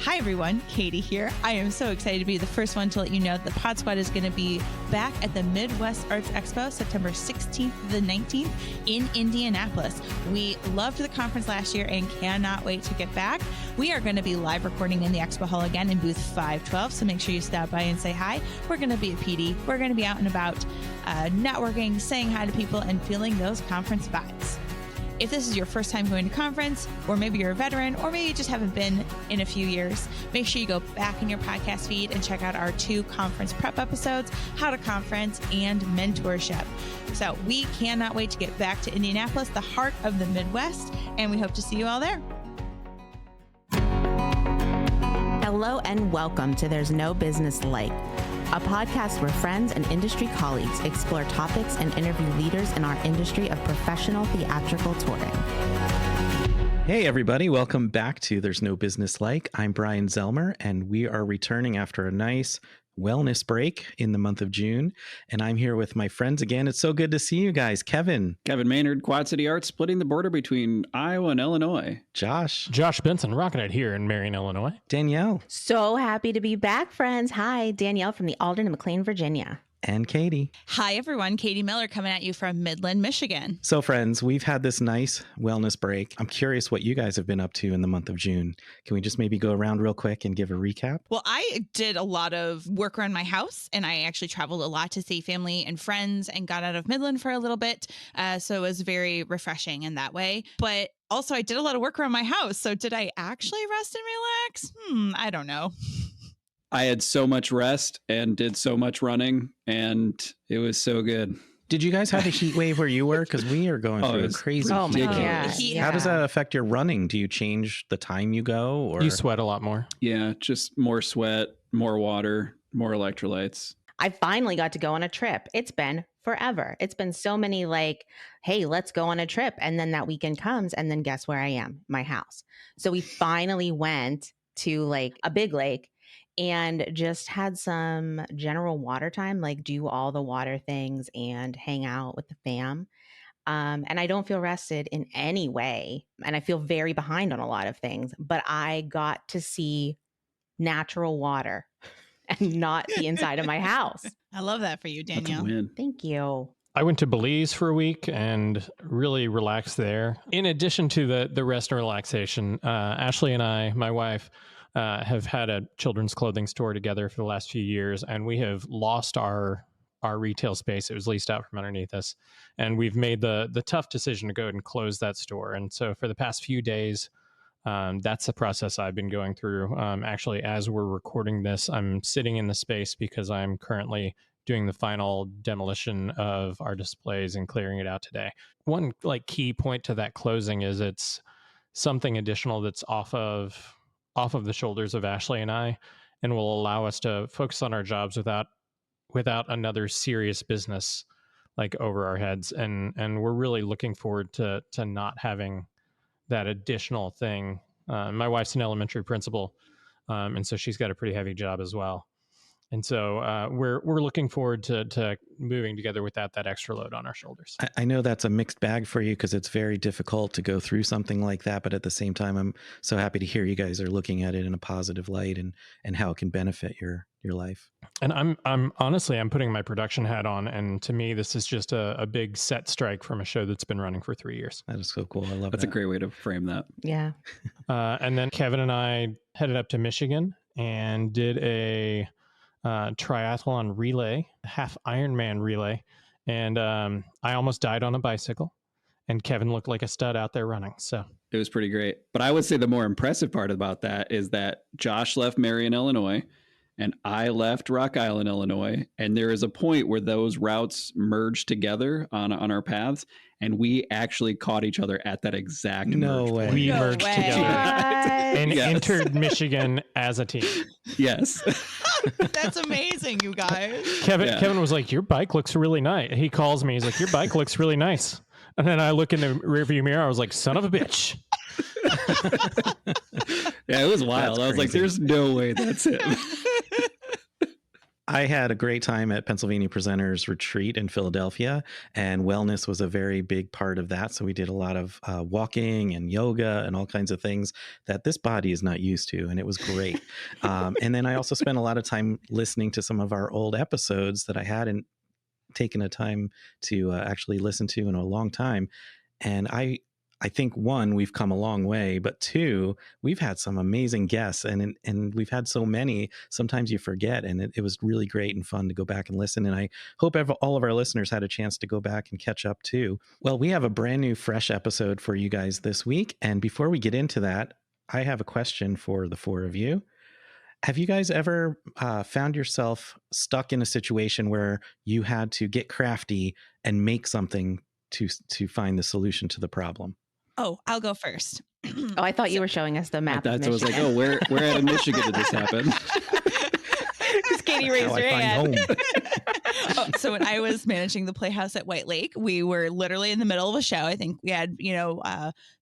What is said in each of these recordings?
Hi everyone, Katie here. I am so excited to be the first one to let you know that the Pod Squad is going to be back at the Midwest Arts Expo, September 16th to the 19th in Indianapolis. We loved the conference last year and cannot wait to get back. We are going to be live recording in the Expo Hall again in booth 512, so make sure you stop by and say hi. We're going to be at PD. We're going to be out and about networking, saying hi to people, and feeling those conference vibes. If this is your first time going to conference, or maybe you're a veteran, or maybe you just haven't been in a few years, make sure you go back in your podcast feed and check out our 2 conference prep episodes, How to Conference and Mentorship. So we cannot wait to get back to Indianapolis, the heart of the Midwest, and we hope to see you all there. Hello and welcome to There's No Business Like, a podcast where friends and industry colleagues explore topics and interview leaders in our industry of professional theatrical touring. Hey everybody, welcome back to There's No Business Like. I'm Bryan Zelmer, and we are returning after a nice wellness break in the month of June. And I'm here with my friends again. It's so good to see you guys. Kevin Maynard, Quad City Arts, splitting the border between Iowa and Illinois. Josh Benson, rocking it here in Marion, Illinois. Danielle. So happy to be back, friends. Hi, Danielle from the Alden and McLean, Virginia. And Katie. Hi everyone, Katie Miller coming at you from Midland, Michigan. So friends, we've had this nice wellness break. I'm curious what you guys have been up to in the month of June. Can we just maybe go around real quick and give a recap? Well, I did a lot of work around my house, and I actually traveled a lot to see family and friends and got out of Midland for a little bit. So it was very refreshing in that way. But also I did a lot of work around my house. So did I actually rest and relax? I don't know. I had so much rest and did so much running, and it was so good. Did you guys have a heat wave where you were? Because we are going through a crazy heat wave. Yeah. How does that affect your running? Do you change the time you go? Or you sweat a lot more? Yeah, just more sweat, more water, more electrolytes. I finally got to go on a trip. It's been forever. It's been so many hey, let's go on a trip. And then that weekend comes, and then guess where I am? My house. So we finally went to a big lake and just had some general water time, do all the water things and hang out with the fam. And I don't feel rested in any way. And I feel very behind on a lot of things, but I got to see natural water and not the inside of my house. I love that for you, Danielle. Thank you. I went to Belize for a week and really relaxed there. In addition to the rest and relaxation, Ashley and I, my wife, have had a children's clothing store together for the last few years, and we have lost our retail space. It was leased out from underneath us, and we've made the tough decision to go ahead and close that store. And so for the past few days, that's the process I've been going through. Actually, as we're recording this, I'm sitting in the space because I'm currently doing the final demolition of our displays and clearing it out today. One key point to that closing is it's something additional that's off of the shoulders of Ashley and I, and will allow us to focus on our jobs without another serious business over our heads. And we're really looking forward to not having that additional thing. My wife's an elementary principal, and so she's got a pretty heavy job as well. And so we're looking forward to moving together without that extra load on our shoulders. I know that's a mixed bag for you because it's very difficult to go through something like that. But at the same time, I'm so happy to hear you guys are looking at it in a positive light and how it can benefit your life. And I'm honestly, I'm putting my production hat on. And to me, this is just a big set strike from a show that's been running for 3 years. That is so cool. I love That's a great way to frame that. Yeah. And then Kevin and I headed up to Michigan and did a triathlon relay, half Ironman relay. And I almost died on a bicycle, and Kevin looked like a stud out there running. So it was pretty great. But I would say the more impressive part about that is that Josh left Marion, Illinois, and I left Rock Island, Illinois. And there is a point where those routes merge together on our paths, and we actually caught each other at that exact merge point. We merged together and Yes. entered Michigan as a team. Yes. That's amazing, you guys. Kevin was like, "Your bike looks really nice." He calls me. He's like, "Your bike looks really nice." And then I look in the rearview mirror. I was like, "Son of a bitch." Yeah, it was wild. I was like, "There's no way that's him." I had a great time at Pennsylvania Presenters Retreat in Philadelphia, and wellness was a very big part of that. So we did a lot of walking and yoga and all kinds of things that this body is not used to, and it was great. And then I also spent a lot of time listening to some of our old episodes that I hadn't taken a time to actually listen to in a long time. And I think, one, we've come a long way, but two, we've had some amazing guests, and we've had so many, sometimes you forget, and it was really great and fun to go back and listen. And I hope all of our listeners had a chance to go back and catch up too. Well, we have a brand new, fresh episode for you guys this week. And before we get into that, I have a question for the four of you. Have you guys ever found yourself stuck in a situation where you had to get crafty and make something to find the solution to the problem? Oh, I'll go first. Oh, I thought you were showing us the map. That's what I was like, oh, where out of Michigan did this happen? Because Katie raised How her I find hand. home. So when I was managing the Playhouse at White Lake, we were literally in the middle of a show. I think we had,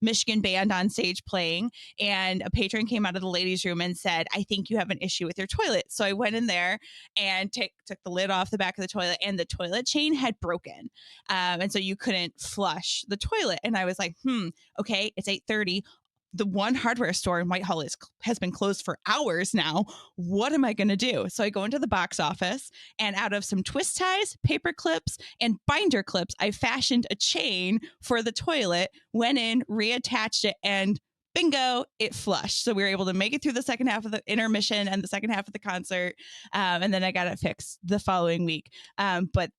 Michigan band on stage playing, and a patron came out of the ladies' room and said, "I think you have an issue with your toilet." So I went in there and took the lid off the back of the toilet, and the toilet chain had broken. And so you couldn't flush the toilet. And I was like, okay, it's 8:30. The one hardware store in Whitehall has been closed for hours now. What am I going to do? So I go into the box office, and out of some twist ties, paper clips, and binder clips, I fashioned a chain for the toilet, went in, reattached it, and bingo, it flushed. So we were able to make it through the second half of the intermission and the second half of the concert. And then I got it fixed the following week. But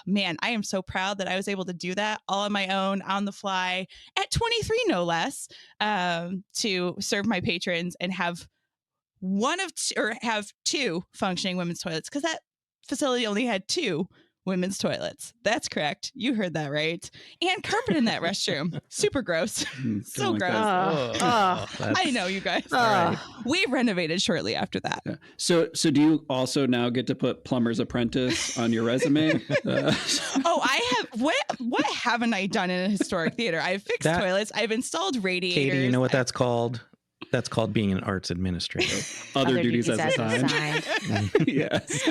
man, I am so proud that I was able to do that all on my own, on the fly, at 23, no less, to serve my patrons and have have two functioning women's toilets, because that facility only had two women's toilets. That's correct. You heard that right. And carpet in that restroom. Super gross. So like gross. I know, you guys. right. We renovated shortly after that. Yeah. So do you also now get to put plumber's apprentice on your resume? Oh, I have. What haven't I done in a historic theater? I've fixed toilets. I've installed radiators. Katie, you know what that's called? That's called being an arts administrator. Other duties as assigned. Yes.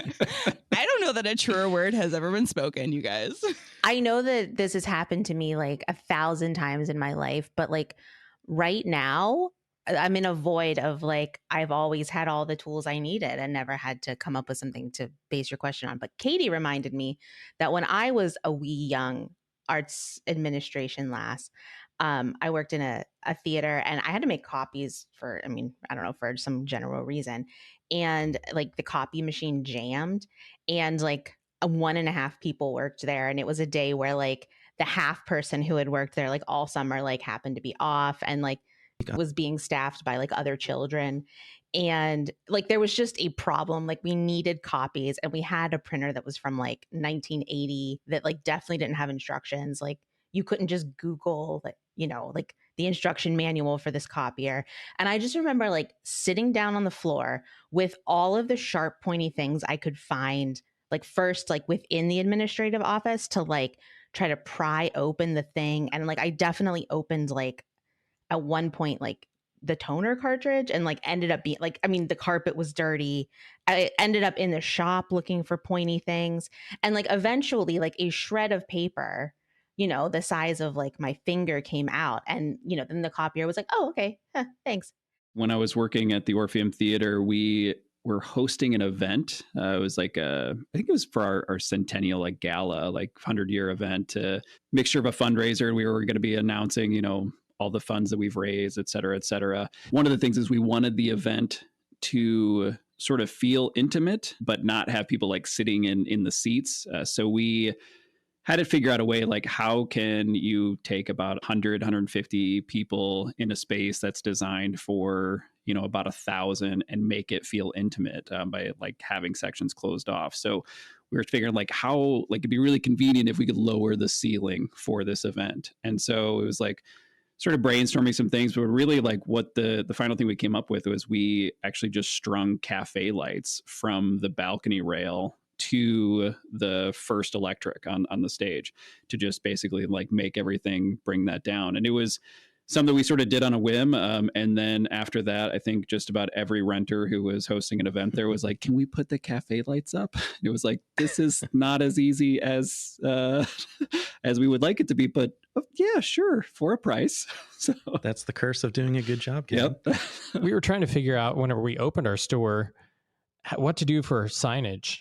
I don't know that a truer word has ever been spoken, you guys. I know that this has happened to me like 1,000 times in my life, but like right now, I'm in a void of like, I've always had all the tools I needed and never had to come up with something to base your question on. But Katie reminded me that when I was a wee young arts administration lass, I worked in a theater, and I had to make copies for, I don't know, for some general reason. And like the copy machine jammed, and like 1.5 people worked there. And it was a day where like the half person who had worked there like all summer like happened to be off, and like was being staffed by like other children. And like there was just a problem. Like we needed copies, and we had a printer that was from like 1980 that like definitely didn't have instructions. Like you couldn't just Google like, like the instruction manual for this copier. And I just remember like sitting down on the floor with all of the sharp, pointy things I could find, like first, like within the administrative office, to like try to pry open the thing. And like I definitely opened like at one point, like the toner cartridge, and like ended up being like, the carpet was dirty. I ended up in the shop looking for pointy things. And like eventually like a shred of paper, the size of like my finger came out, and, then the copier was like, oh, okay, thanks. When I was working at the Orpheum Theater, we were hosting an event. It was like I think it was for our centennial like gala, like 100-year event, mixture of a fundraiser. We were going to be announcing, all the funds that we've raised, et cetera, et cetera. One of the things is we wanted the event to sort of feel intimate, but not have people like sitting in the seats. So we had to figure out a way, like how can you take about 100, 150 people in a space that's designed for, about 1,000 and make it feel intimate by like having sections closed off. So we were figuring like how, like it'd be really convenient if we could lower the ceiling for this event. And so it was like sort of brainstorming some things, but really like what the final thing we came up with was we actually just strung cafe lights from the balcony rail to the first electric on the stage to just basically like make everything bring that down. And it was something we sort of did on a whim. And then after that, I think just about every renter who was hosting an event there was like, can we put the cafe lights up? It was like, this is not as easy as we would like it to be, but yeah, sure, for a price. So that's the curse of doing a good job, Gavin. Yep. We were trying to figure out whenever we opened our store what to do for signage.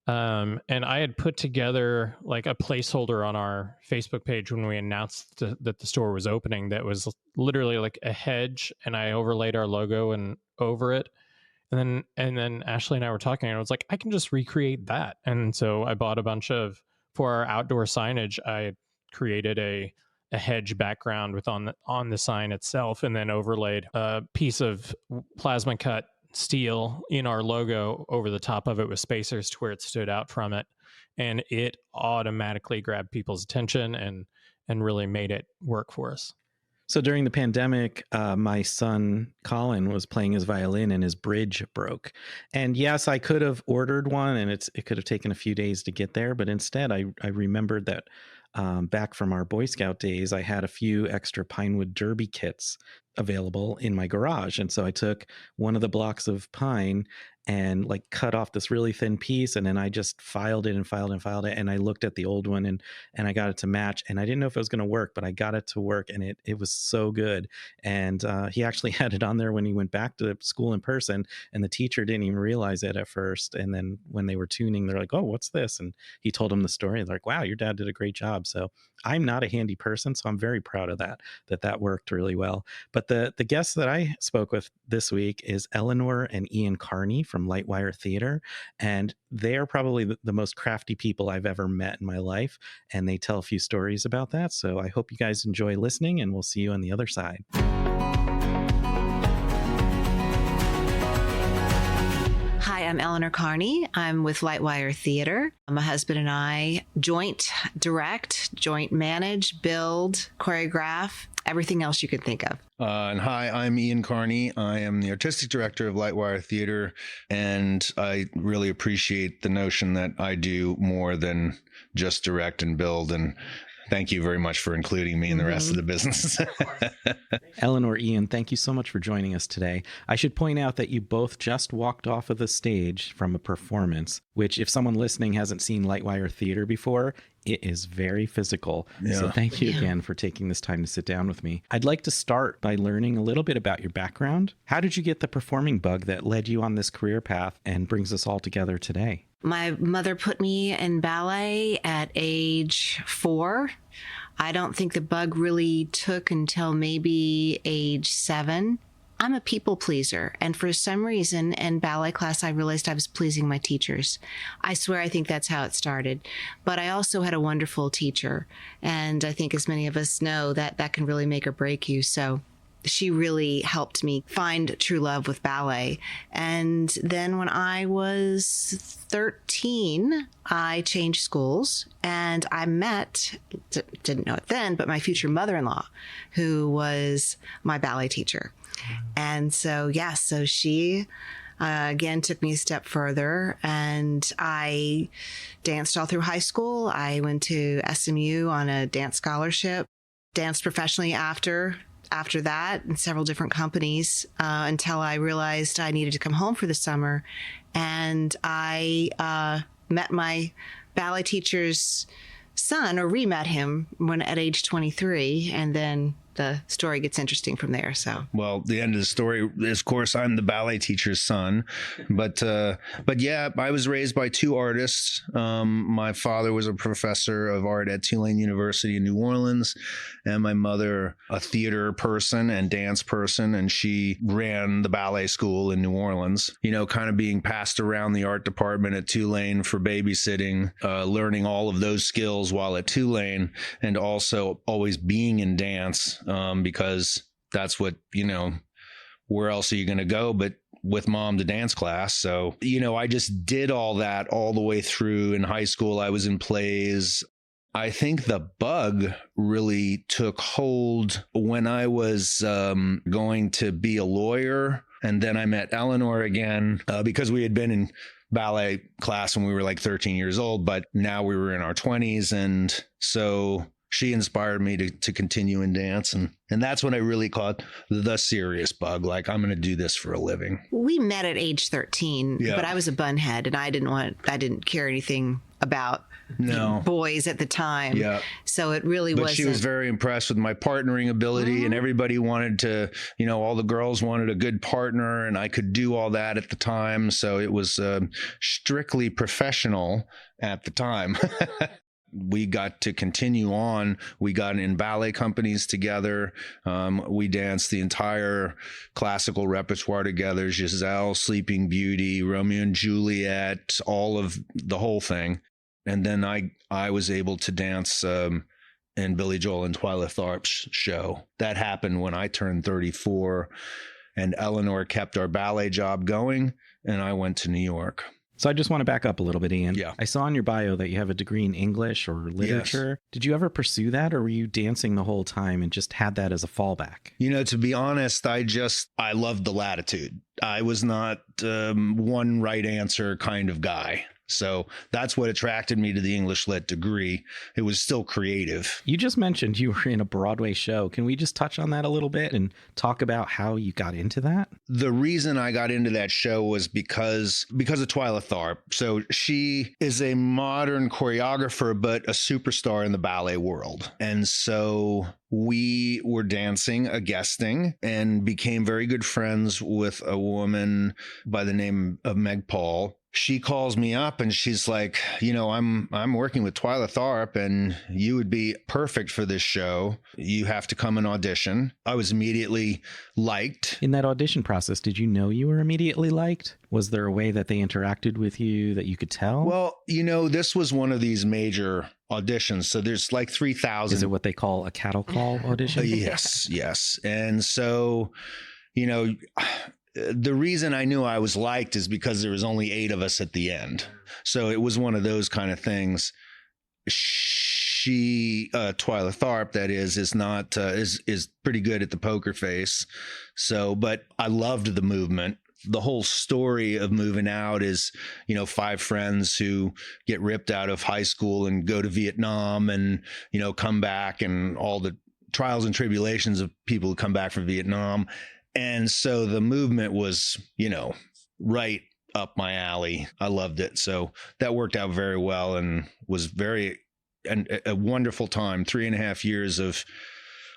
And I had put together like a placeholder on our Facebook page when we announced that the store was opening that was literally like a hedge, and I overlaid our logo and over it. And then Ashley and I were talking, and I was like, I can just recreate that. And so I bought a bunch for our outdoor signage, I created a hedge background on the sign itself, and then overlaid a piece of plasma cut steel in our logo over the top of it with spacers to where it stood out from it, and it automatically grabbed people's attention and really made it work for us. So during the pandemic, my son Colin was playing his violin and his bridge broke. And yes, I could have ordered one, and it could have taken a few days to get there, but instead I remembered that back from our Boy Scout days, I had a few extra Pinewood Derby kits available in my garage. And so I took one of the blocks of pine and like cut off this really thin piece. And then I just filed it. And I looked at the old one and I got it to match. And I didn't know if it was going to work, but I got it to work, and it was so good. And he actually had it on there when he went back to school in person, and the teacher didn't even realize it at first. And then when they were tuning, they're like, oh, what's this? And he told them the story. They're like, wow, your dad did a great job. So I'm not a handy person, so I'm very proud of that worked really well. But the guest that I spoke with this week is Eleanor and Ian Carney from Lightwire Theater, and they are probably the most crafty people I've ever met in my life, and they tell a few stories about that. So I hope you guys enjoy listening, and we'll see you on the other side. Hi, I'm Eleanor Carney. I'm with Lightwire Theater. My husband and I joint direct, joint manage, build, choreograph, everything else you could think of. And hi, I'm Ian Carney. I am the artistic director of Lightwire Theater, and I really appreciate the notion that I do more than just direct and build. And thank you very much for including me in the rest of the business. Eleanor, Ian, thank you so much for joining us today. I should point out that you both just walked off of the stage from a performance, which if someone listening hasn't seen Lightwire Theater before, it is very physical. Yeah. So thank you again for taking this time to sit down with me. I'd like to start by learning a little bit about your background. How did you get the performing bug that led you on this career path and brings us all together today? My mother put me in ballet at age 4. I don't think the bug really took until maybe age 7. I'm a people pleaser, and for some reason in ballet class, I realized I was pleasing my teachers. I swear I think that's how it started. But I also had a wonderful teacher, and I think as many of us know, that can really make or break you. So she really helped me find true love with ballet. And then when I was 13, I changed schools, and I met, didn't know it then, but my future mother-in-law, who was my ballet teacher. And so, so she again took me a step further, and I danced all through high school. I went to SMU on a dance scholarship, danced professionally after that in several different companies until I realized I needed to come home for the summer. And I met my ballet teacher's son, or re-met him at age 23, and then the story gets interesting from there. So, well, the end of the story is, of course, I'm the ballet teacher's son, but yeah, I was raised by two artists. My father was a professor of art at Tulane University in New Orleans, and my mother a theater person and dance person, and she ran the ballet school in New Orleans. You know, kind of being passed around the art department at Tulane for babysitting, learning all of those skills while at Tulane, and also always being in dance. Because that's what, where else are you going to go but with mom to dance class? So, I just did all that all the way through. In high school, I was in plays. I think the bug really took hold when I was going to be a lawyer. And then I met Eleanor again because we had been in ballet class when we were like 13 years old, but now we were in our 20s. And so she inspired me to continue in dance. And that's when I really caught the serious bug. Like, I'm going to do this for a living. We met at age 13, but I was a bunhead and I didn't care anything about boys at the time. Yeah. So it really was. She was very impressed with my partnering ability, and everybody wanted to, all the girls wanted a good partner, and I could do all that at the time. So it was strictly professional at the time. We got to continue on. We got in ballet companies together. We danced the entire classical repertoire together: Giselle, Sleeping Beauty, Romeo and Juliet, all of the whole thing. And then I was able to dance in Billy Joel and Twyla Tharp's show. That happened when I turned 34, and Eleanor kept our ballet job going, and I went to New York. So I just want to back up a little bit, Ian. Yeah. I saw in your bio that you have a degree in English or literature. Yes. Did you ever pursue that, or were you dancing the whole time and just had that as a fallback? To be honest, I loved the latitude. I was not one right answer kind of guy. So that's what attracted me to the English Lit degree. It was still creative. You just mentioned you were in a Broadway show. Can we just touch on that a little bit and talk about how you got into that? The reason I got into that show was because of Twyla Tharp. So she is a modern choreographer, but a superstar in the ballet world. And so we were dancing, guesting, and became very good friends with a woman by the name of Meg Paul. She calls me up and she's like, I'm working with Twyla Tharp and you would be perfect for this show. You have to come and audition. I was immediately liked. In that audition process, did you know you were immediately liked? Was there a way that they interacted with you that you could tell? Well, this was one of these major auditions. So there's like 3,000. Is it what they call a cattle call audition? Yes. And so, the reason I knew I was liked is because there was only 8 of us at the end. So it was one of those kind of things. She, Twyla Tharp, that is not, is pretty good at the poker face. So, but I loved the movement. The whole story of moving out is, 5 friends who get ripped out of high school and go to Vietnam and, come back, and all the trials and tribulations of people who come back from Vietnam. And so the movement was, right up my alley. I loved it. So that worked out very well and was a wonderful time. 3.5 years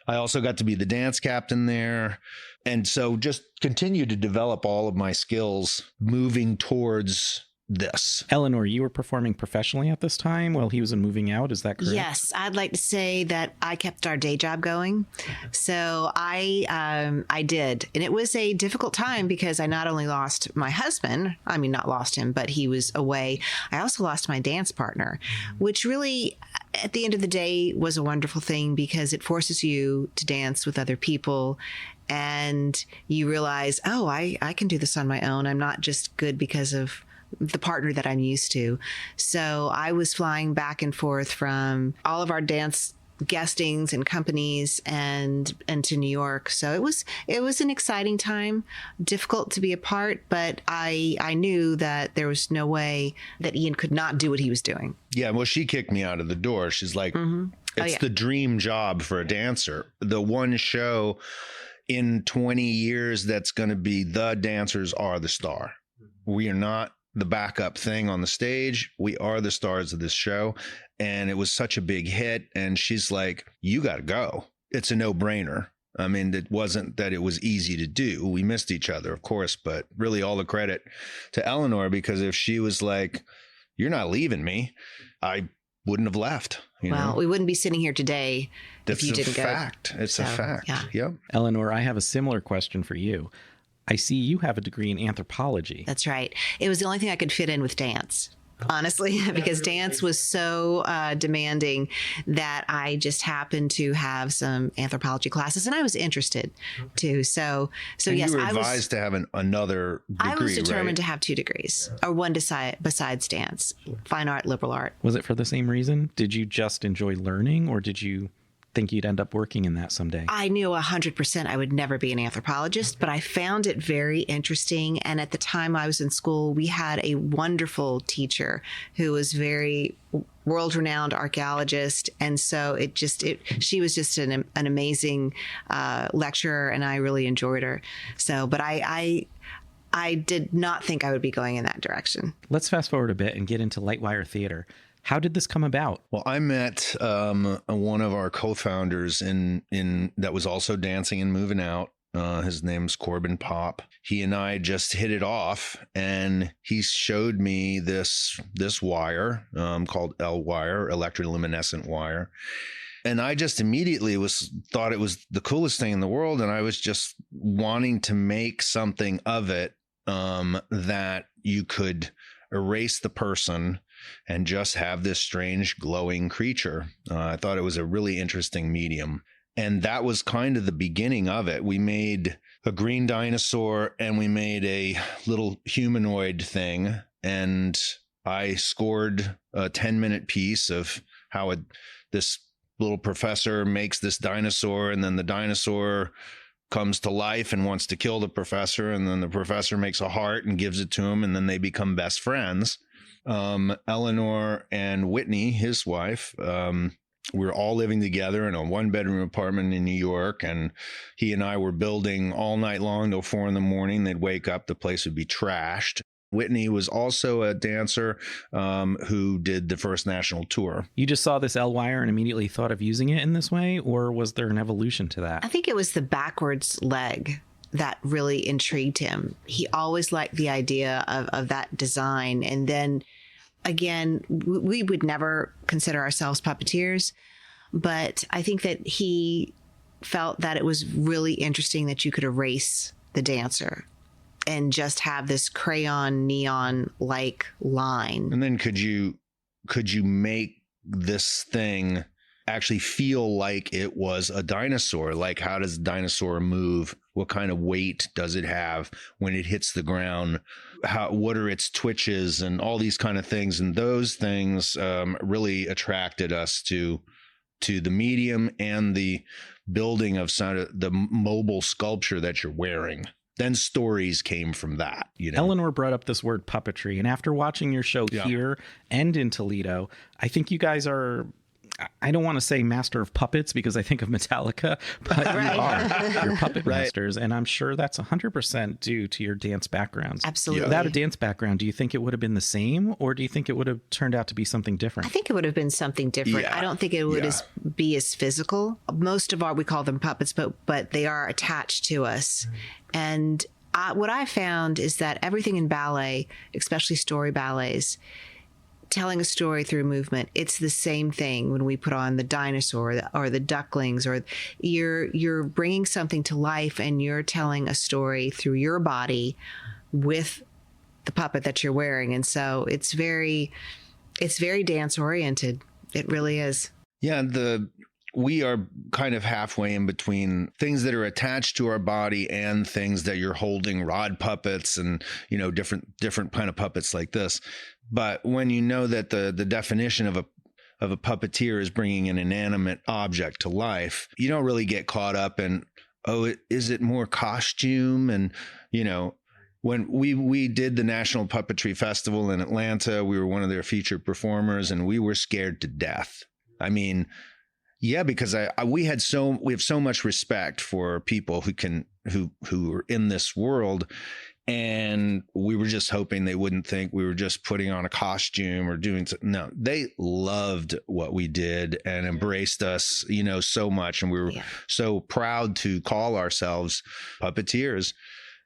I also got to be the dance captain there. And so just continued to develop all of my skills moving towards this. Eleanor, you were performing professionally at this time while he was moving out. Is that correct? Yes. I'd like to say that I kept our day job going. So I did. And it was a difficult time because I not only lost my husband, not lost him, but he was away. I also lost my dance partner, which really, at the end of the day, was a wonderful thing because it forces you to dance with other people. And you realize, I can do this on my own. I'm not just good because of the partner that I'm used to. So I was flying back and forth from all of our dance guestings and companies and to New York. So it was an exciting time, difficult to be apart, but I knew that there was no way that Ian could not do what he was doing. Yeah, well, she kicked me out of the door. She's like, it's the dream job for a dancer. The one show in 20 years that's going to be the dancers are the star. We are not the backup thing on the stage. We are the stars of this show. And it was such a big hit. And she's like, you got to go. It's a no-brainer. It wasn't that it was easy to do. We missed each other, of course, but really all the credit to Eleanor, because if she was like, you're not leaving me, I wouldn't have left. Well, we wouldn't be sitting here today if you didn't go. It's a fact. Yeah. Yep. Eleanor, I have a similar question for you. I see you have a degree in anthropology. That's right. It was the only thing I could fit in with dance, honestly, because dance was so demanding that I just happened to have some anthropology classes, and I was interested too. So and yes, you were advised to have another degree. I was determined right? to have 2 degrees, or one besides dance, fine art, liberal art. Was it for the same reason? Did you just enjoy learning, or did you think you'd end up working in that someday? I knew 100% I would never be an anthropologist, but I found it very interesting. And at the time I was in school, we had a wonderful teacher who was very world-renowned archaeologist. And so she was just an amazing lecturer, and I really enjoyed her. So, but I did not think I would be going in that direction. Let's fast forward a bit and get into Lightwire Theater. How did this come about? Well, I met one of our co-founders in that was also dancing and moving out. His name's Corbin Pop. He and I just hit it off, and he showed me this wire called L-wire, electroluminescent wire. And I just immediately thought it was the coolest thing in the world, and I was just wanting to make something of it that you could erase the person and just have this strange glowing creature. I thought it was a really interesting medium. And that was kind of the beginning of it. We made a green dinosaur and we made a little humanoid thing. And I scored a 10-minute piece of how this little professor makes this dinosaur, and then the dinosaur comes to life and wants to kill the professor. And then the professor makes a heart and gives it to him. And then they become best friends. Eleanor and Whitney, his wife, we were all living together in a 1-bedroom apartment in New York, and he and I were building all night long till 4 a.m. They'd wake up, the place would be trashed. Whitney was also a dancer who did the first national tour. You just saw this L-wire and immediately thought of using it in this way, or was there an evolution to that? I think it was the backwards leg that really intrigued him. He always liked the idea of that design. And then again, we would never consider ourselves puppeteers, but I think that he felt that it was really interesting that you could erase the dancer and just have this crayon neon like line. And then could you make this thing actually feel like it was a dinosaur? Like, how does a dinosaur move? What kind of weight does it have when it hits the ground? What are its twitches and all these kind of things? And those things really attracted us to the medium and the building of the mobile sculpture that you're wearing. Then stories came from that. Eleanor brought up this word puppetry, and after watching your show here and in Toledo, I think you guys are, I don't want to say master of puppets because I think of Metallica, but you are. You're puppet masters, and I'm sure that's 100% due to your dance backgrounds. Absolutely. Without a dance background, do you think it would have been the same, or do you think it would have turned out to be something different? I think it would have been something different. I don't think it would be as physical. Most of we call them puppets, but they are attached to us. And what I found is that everything in ballet, especially story ballets, telling a story through movement, it's the same thing when we put on the dinosaur or the ducklings, or you're bringing something to life and you're telling a story through your body with the puppet that you're wearing. And so it's very dance oriented. It really is. Yeah. We are kind of halfway in between things that are attached to our body and things that you're holding, rod puppets and, different kind of puppets like this. But when you know that the definition of a puppeteer is bringing an inanimate object to life, you don't really get caught up in, is it more costume? And, when we did the National Puppetry Festival in Atlanta, we were one of their featured performers, and we were scared to death. I mean, yeah, because we have so much respect for people who are in this world, and we were just hoping they wouldn't think we were just putting on a costume or doing something. No, they loved what we did and embraced us, so much, and we were so proud to call ourselves puppeteers.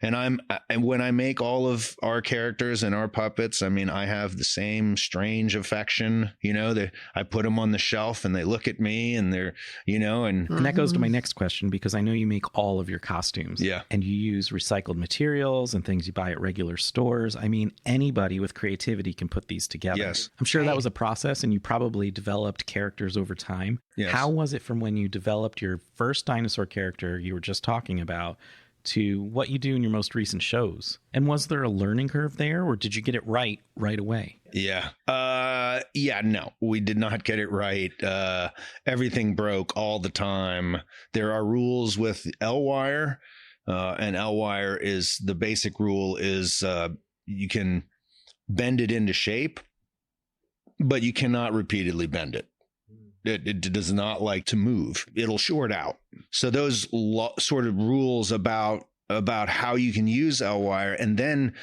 And when I make all of our characters and our puppets, I mean, I have the same strange affection, I put them on the shelf and they look at me and they're, and that goes to my next question, because I know you make all of your costumes. Yeah. And you use recycled materials and things you buy at regular stores. I mean, anybody with creativity can put these together. Yes. I'm sure that was a process, and you probably developed characters over time. Yes. How was it from when you developed your first dinosaur character you were just talking about to what you do in your most recent shows? And was there a learning curve there, or did you get it right away? Yeah. No, we did not get it right. Everything broke all the time. There are rules with L-Wire, and L-Wire is the basic rule is you can bend it into shape, but you cannot repeatedly bend it. It does not like to move. It'll short out. So those sort of rules about how you can use L-Wire, and then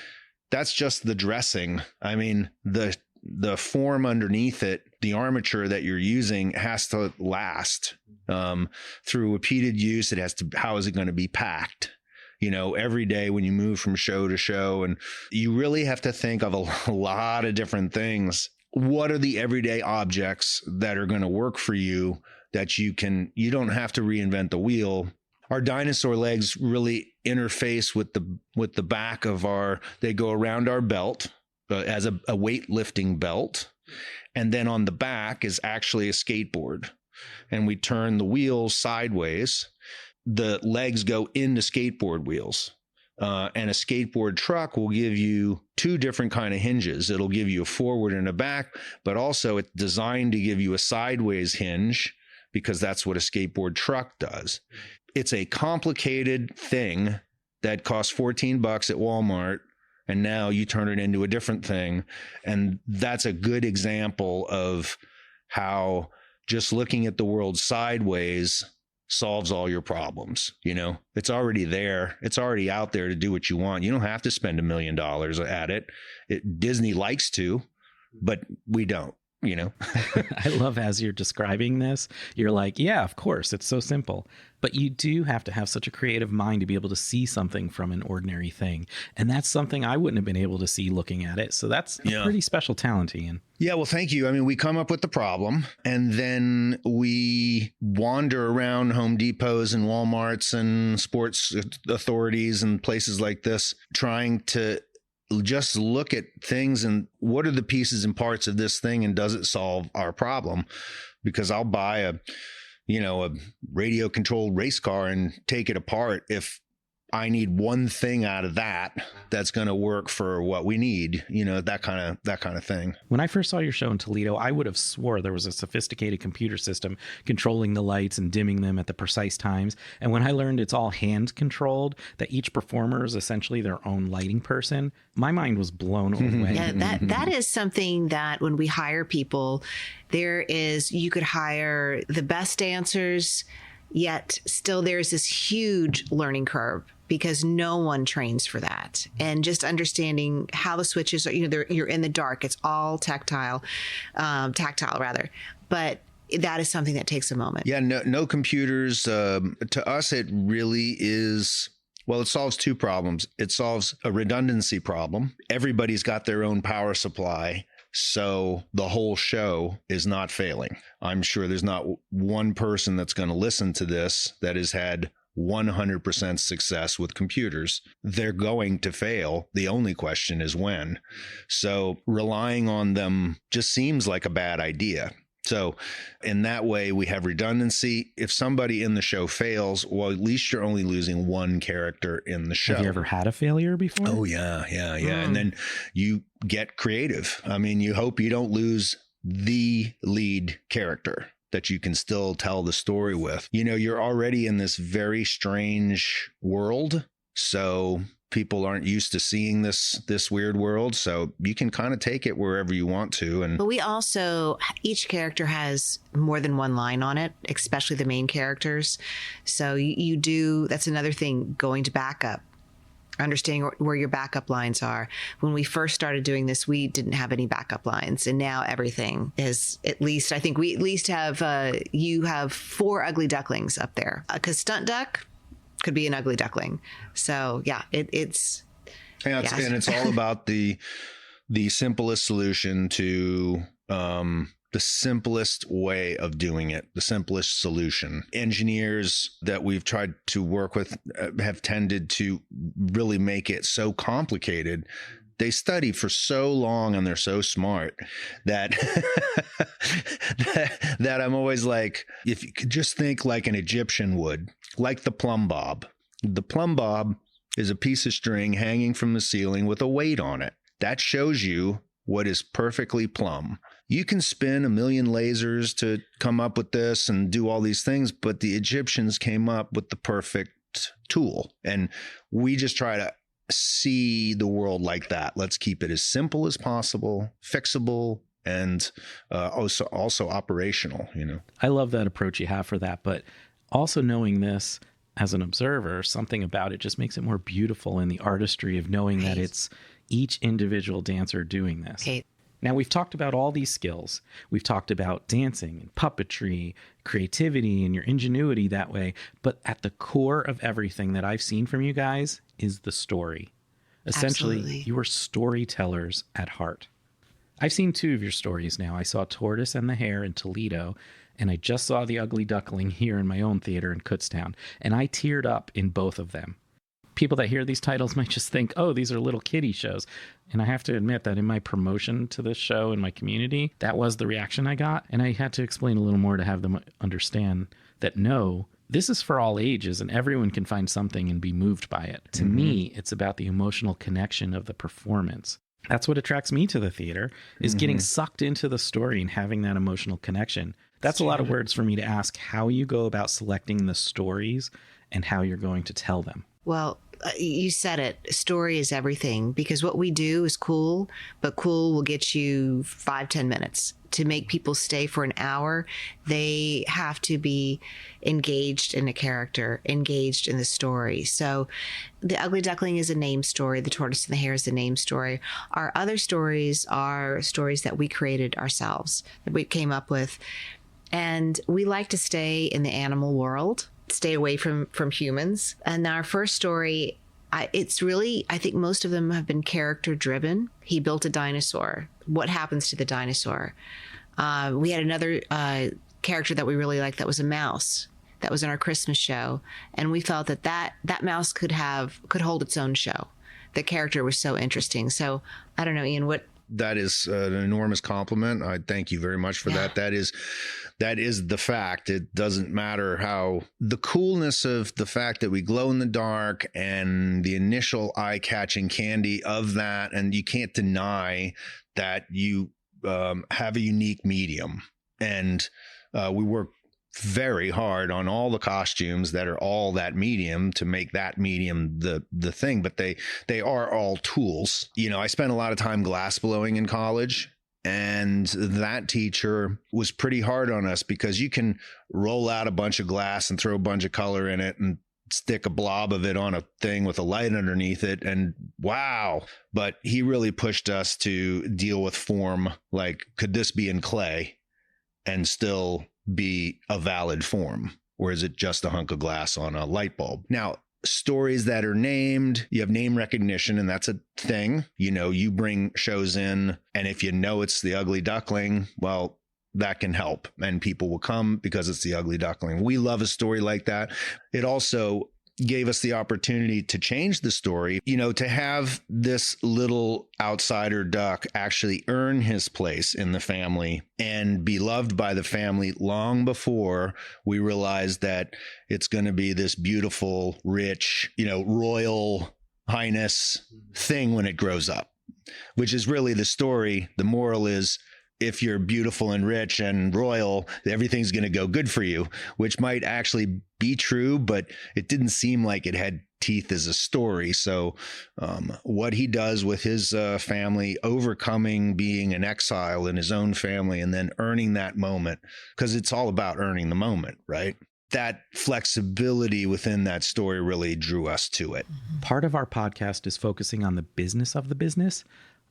that's just the dressing. I mean, the form underneath it, the armature that you're using has to last through repeated use. It has to. How is it going to be packed? Every day when you move from show to show, and you really have to think of a lot of different things. What are the everyday objects that are going to work for you that you don't have to reinvent the wheel? Our dinosaur legs really interface with the back of they go around our belt as a weightlifting belt. And then on the back is actually a skateboard. And we turn the wheels sideways. The legs go into skateboard wheels. And a skateboard truck will give you two different kind of hinges. It'll give you a forward and a back, but also it's designed to give you a sideways hinge because that's what a skateboard truck does. It's a complicated thing that costs $14 at Walmart, and now you turn it into a different thing. And that's a good example of how just looking at the world sideways solves all your problems. It's already there. It's already out there to do what you want. You don't have to spend $1 million at it. Disney likes to, but we don't. I love as you're describing this, you're like, yeah, of course, it's so simple. But you do have to have such a creative mind to be able to see something from an ordinary thing. And that's something I wouldn't have been able to see looking at it. So that's a pretty special talent, Ian. Yeah, well, thank you. I mean, we come up with the problem, and then we wander around Home Depots and Walmarts and sports authorities and places like this, trying to just look at things and what are the pieces and parts of this thing, and does it solve our problem? Because I'll buy a radio controlled race car and take it apart if I need one thing out of that's going to work for what we need, that kind of thing. When I first saw your show in Toledo, I would have swore there was a sophisticated computer system controlling the lights and dimming them at the precise times. And when I learned it's all hand controlled, that each performer is essentially their own lighting person, my mind was blown away. Yeah, that is something that when we hire people, you could hire the best dancers, yet still there's this huge learning curve because no one trains for that. And just understanding how the switches are, you're in the dark, it's all tactile rather. But that is something that takes a moment. Yeah, no computers. To us, it really is. Well, it solves two problems. It solves a redundancy problem. Everybody's got their own power supply, so the whole show is not failing. I'm sure there's not one person that's going to listen to this that has had 100% success with computers. They're going to fail. The only question is when. So relying on them just seems like a bad idea. So in that way, we have redundancy. If somebody in the show fails, well, at least you're only losing one character in the show. Have you ever had a failure before? Oh, yeah. And then you get creative. I mean, you hope you don't lose the lead character that you can still tell the story with. You're already in this very strange world. So people aren't used to seeing this weird world. So you can kind of take it wherever you want to. But we also, each character has more than one line on it, especially the main characters. So you do, that's another thing, going to backup, understanding where your backup lines are. When we first started doing this, we didn't have any backup lines. And now everything is, at least, I think we at least have, you have 4 ugly ducklings up there. Because stunt duck could be an ugly duckling. So yeah, it's and it's all about the simplest solution to the simplest way of doing it, the simplest solution. Engineers that we've tried to work with have tended to really make it so complicated. They study for so long and they're so smart that that I'm always like, if you could just think like an Egyptian would, like the plumb bob. The plumb bob is a piece of string hanging from the ceiling with a weight on it. That shows you what is perfectly plumb. You can spin a million lasers to come up with this and do all these things, but the Egyptians came up with the perfect tool. And we just try to see the world like that. Let's keep it as simple as possible, fixable, and also operational, you know. I love that approach you have for that, but also knowing this as an observer, something about it just makes it more beautiful in the artistry of knowing that it's each individual dancer doing this. Okay. Now, we've talked about all these skills. We've talked about dancing and puppetry, creativity, and your ingenuity that way. But at the core of everything that I've seen from you guys is the story. Essentially, Absolutely. you are storytellers at heart. I've seen 2 of your stories now. I saw Tortoise and the Hare in Toledo, and I just saw The Ugly Duckling here in my own theater in Kutztown, and I teared up in both of them. People that hear these titles might just think, oh, these are little kiddie shows. And I have to admit that in my promotion to this show in my community, that was the reaction I got. And I had to explain a little more to have them understand that no, this is for all ages and everyone can find something and be moved by it. To me, it's about the emotional connection of the performance. That's what attracts me to the theater, is getting sucked into the story and having that emotional connection. That's a lot of words for me to ask how you go about selecting the stories and how you're going to tell them. Well, you said it. Story is everything, because what we do is cool, but cool will get you 5-10 minutes. To make people stay for an hour, they have to be engaged in a character, engaged in the story. So The Ugly Duckling is a name story. The Tortoise and the Hare is a name story. Our other stories are stories that we created ourselves, that we came up with. And we like to stay in the animal world, stay away from humans. And our first story, it's really, I think most of them have been character driven. He built a dinosaur. What happens to the dinosaur? We had another character that we really liked that was a mouse that was in our Christmas show. And we felt that mouse could hold its own show. The character was so interesting. So I don't know, Ian, what? That is an enormous compliment. I thank you very much for that. That is the fact. It doesn't matter how the coolness of the fact that we glow in the dark and the initial eye-catching candy of that. And you can't deny that you have a unique medium. And we work very hard on all the costumes that are all that medium to make that medium the thing, but they are all tools. You know, I spent a lot of time glass blowing in college, and that teacher was pretty hard on us because you can roll out a bunch of glass and throw a bunch of color in it and stick a blob of it on a thing with a light underneath it, and wow. But he really pushed us to deal with form. Like, could this be in clay and still be a valid form, or is it just a hunk of glass on a light bulb? Now, stories that are named, you have name recognition, and that's a thing. You know, you bring shows in, and if you know it's The Ugly Duckling, well, that can help, and people will come because it's The Ugly Duckling. We love a story like that. It also gave us the opportunity to change the story, you know, to have this little outsider duck actually earn his place in the family and be loved by the family long before we realize that it's going to be this beautiful, rich, you know, royal highness thing when it grows up, which is really the story. The moral is, if you're beautiful and rich and royal, everything's going to go good for you, which might actually be true, but it didn't seem like it had teeth as a story. So what he does with his family, overcoming being an exile in his own family and then earning that moment, because it's all about earning the moment, right? That flexibility within that story really drew us to it. Part of our podcast is focusing on the business of the business.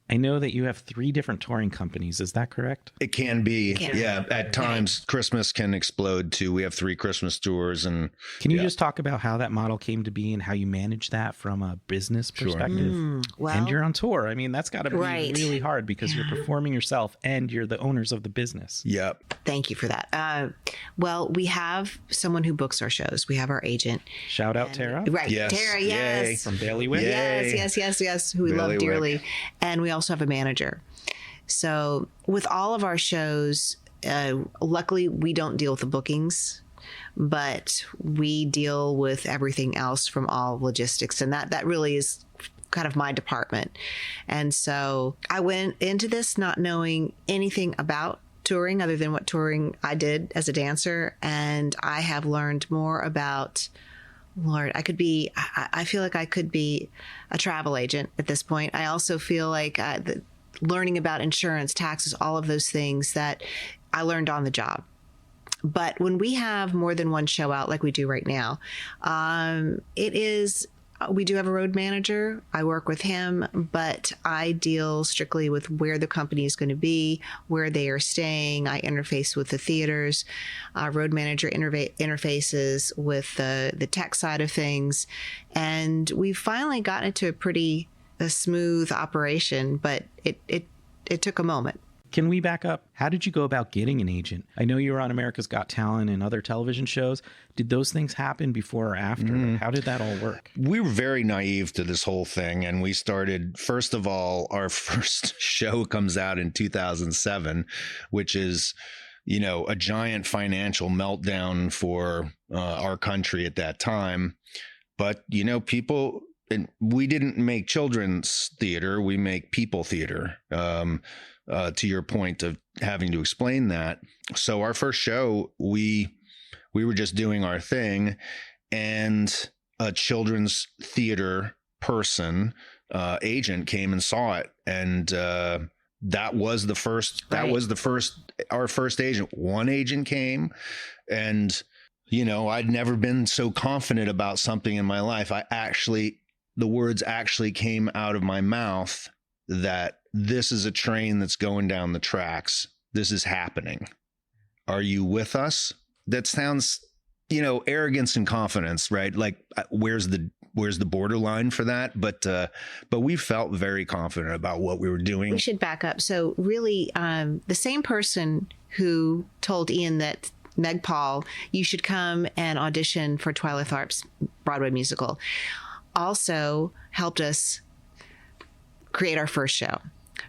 I know that you have 3 different touring companies. Is that correct? It can be. Yeah. At times, Christmas can explode too. We have 3 Christmas tours. And can you just talk about how that model came to be and how you manage that from a business perspective? Well, and you're on tour. I mean, that's got to be really hard because you're performing yourself and you're the owners of the business. Yep. Thank you for that. Well, we have someone who books our shows. We have our agent. Shout out Tara. Right. Yes. Tara, Yay. yes. From Bailiwick. Yes. Who we love dearly. And we also have a manager. So with all of our shows, luckily we don't deal with the bookings. but we deal with everything else from all logistics. And that really is kind of my department. And so I went into this not knowing anything about touring other than what touring I did as a dancer. And I have learned more about, Lord, I feel like I could be a travel agent at this point. I also feel like learning about insurance, taxes, all of those things that I learned on the job. But when we have more than one show out like we do right now, we do have a road manager. I work with him, but I deal strictly with where the company is going to be, where they are staying. I interface with the theaters. Road manager interfaces with the tech side of things. And we've finally gotten it to a smooth operation, but it took a moment. Can we back up? How did you go about getting an agent? I know you were on America's Got Talent and other television shows. Did those things happen before or after? How did that all work? We were very naive to this whole thing. And we started, first of all, our first show comes out in 2007, which is, a giant financial meltdown for our country at that time. But, people... And we didn't make children's theater. We make people theater, to your point of having to explain that. So our first show, we were just doing our thing, and a children's theater person, agent came and saw it. And that was the first, our first agent. One agent came, and, I'd never been so confident about something in my life. The words actually came out of my mouth that this is a train that's going down the tracks. This is happening. Are you with us? That sounds, arrogance and confidence, right? Like where's the borderline for that? But we felt very confident about what we were doing. We should back up. So really, the same person who told Ian that Meg Paul, you should come and audition for Twyla Tharp's Broadway musical, also helped us create our first show.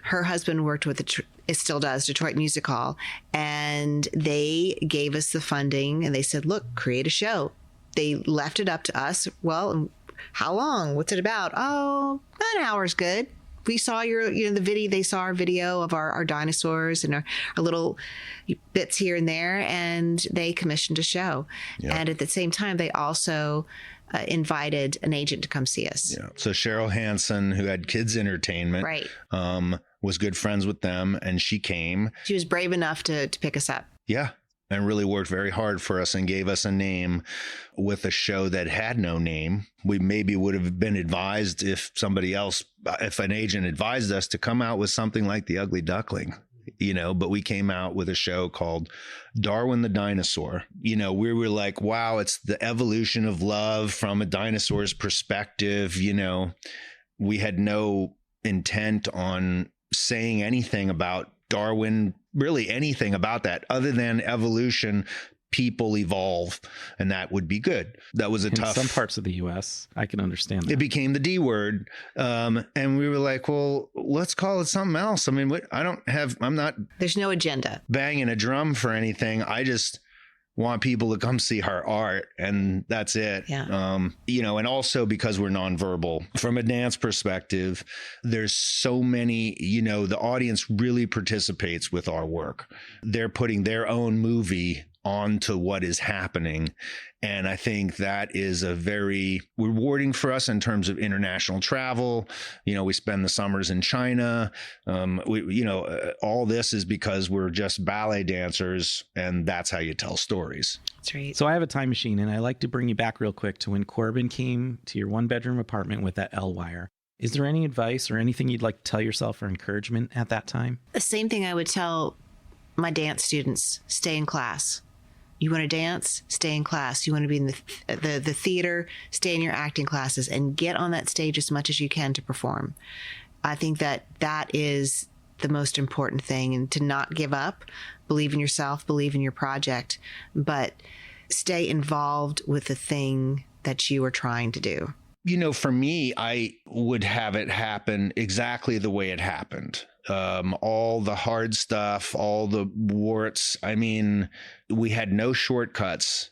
Her husband worked with it still does, Detroit Music Hall, and they gave us the funding and they said, look, create a show. They left it up to us. Well, how long? What's it about? Oh, an hour's good. We saw the video. They saw our video of our dinosaurs and our little bits here and there, and they commissioned a show. Yeah. And at the same time, they also invited an agent to come see us. Yeah. So Cheryl Hansen, who had Kids Entertainment, right, was good friends with them, and she came. She was brave enough to pick us up. Yeah. And really worked very hard for us and gave us a name with a show that had no name. We maybe would have been advised if an agent advised us to come out with something like The Ugly Duckling, but we came out with a show called Darwin the Dinosaur. We were like, wow, it's the evolution of love from a dinosaur's perspective. We had no intent on saying anything about Darwin, really anything about that other than evolution. People evolve, and that would be good. That was in some parts of the U.S. I can understand that. It became the D word. And we were like, well, let's call it something else. I mean, there's no agenda. Banging a drum for anything. I just want people to come see our art, and that's it. Yeah. And also because we're nonverbal from a dance perspective, there's so many, the audience really participates with our work. They're putting their own movie onto what is happening. And I think that is a very rewarding for us in terms of international travel. We spend the summers in China. All this is because we're just ballet dancers, and that's how you tell stories. That's right. So I have a time machine, and I like to bring you back real quick to when Corbin came to your 1-bedroom apartment with that L-wire. Is there any advice or anything you'd like to tell yourself or encouragement at that time? The same thing I would tell my dance students: stay in class. You want to dance? Stay in class. You want to be in the theater? Stay in your acting classes and get on that stage as much as you can to perform. I think that is the most important thing, and to not give up. Believe in yourself, believe in your project, but stay involved with the thing that you are trying to do. For me, I would have it happen exactly the way it happened. All the hard stuff, all the warts. I mean, we had no shortcuts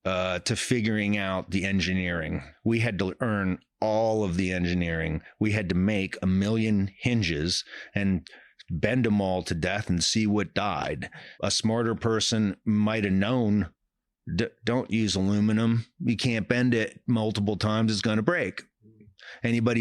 to figuring out the engineering. We had to earn all of the engineering. We had to make 1 million hinges and bend them all to death and see what died. A smarter person might have known, don't use aluminum. You can't bend it multiple times. It's going to break. Anybody